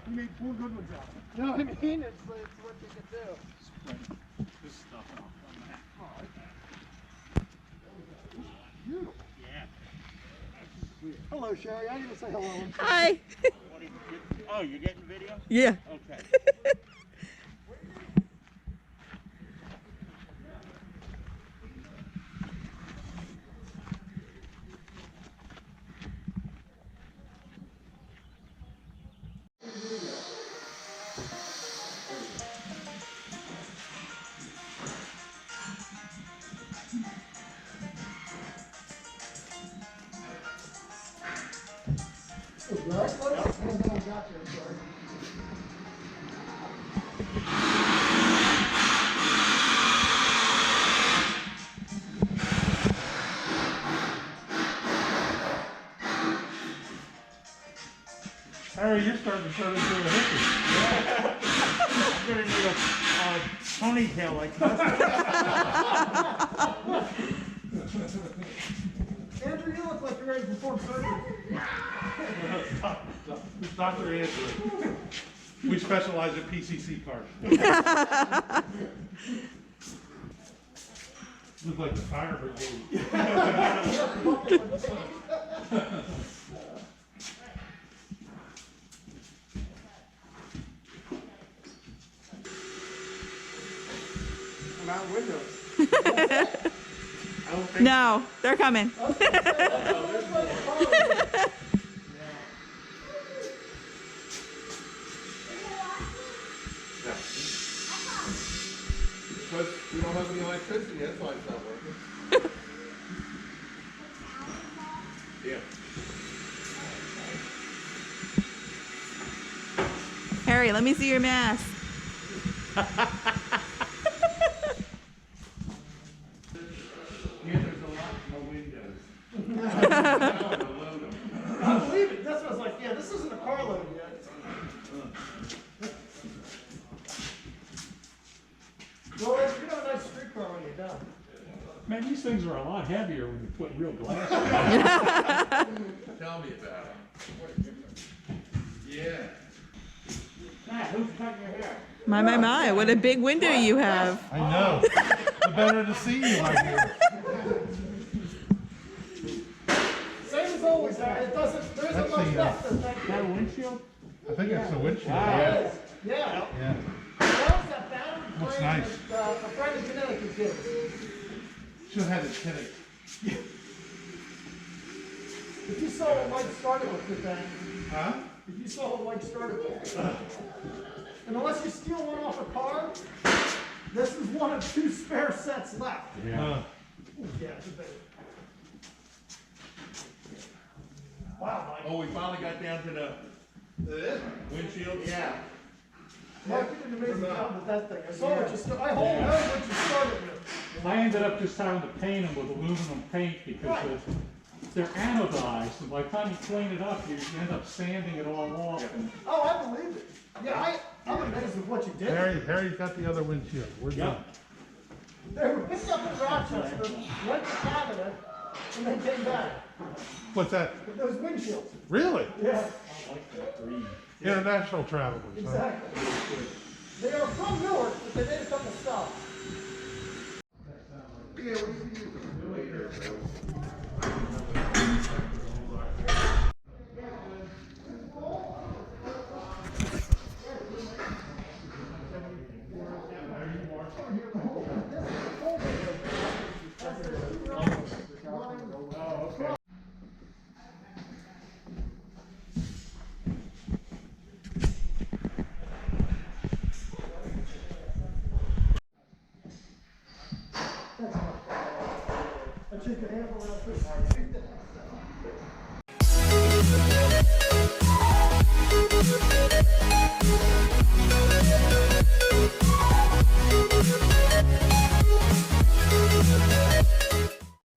You made 4 good ones out of it. You know what I mean? It's what you can do. Spread this stuff out on that. Beautiful. Yeah. Hello, Sherry. I didn't even say hello. Hi. Oh, you're getting video? Yeah. Okay. Harry, you're starting to turn into a hippie. I'm gonna need a ponytail like this. Andrew, you look like you're ready to perform surgery. Dr. Andrew. We specialize in PCC cards. Look like the fire brigade. I'm out of windows. No, they're coming. Because we don't have any electricity, that's why it's not working. Yeah. Harry, let me see your mask. Yeah, there's a lot more windows. I believe it. That's what I was like, yeah, this isn't a car load yet. Well, you have a nice streetcar when you're done. Man, these things are a lot heavier when you put real glass on. Tell me about it. Yeah. Matt, who's cutting your hair? My, what a big window you have. I know. The better to see you, my dear. Same as always, it doesn't, there isn't much left to thank Is that a you. windshield? I think it's the windshield. Yeah. Yeah. That was that battery Looks frame nice. that a friend of Connecticut did. Should have had it tinted. If you saw what Mike started with the thing, Huh? if you saw what Mike started with. And unless you steal one off a car, this is one of 2 spare sets left. Yeah. Yeah, it's a big. Wow, Mike. Oh, we finally got down to the windshield? Yeah. Mark did an amazing job with that thing. I saw what you started. I hold know what you started with. I ended up just having to paint them with aluminum paint because they're anodized, and by the time you clean it up, you end up sanding it all off. And Oh, I believe it. Yeah, I'm amazed with what you did. Harry's got the other windshield. We're done. They were picked up in Rochester, went to Canada, and then came back. What's that? With those windshields. Really? Yeah, I like that green. International travelers. Huh? exactly. They are from Newark, but they made a couple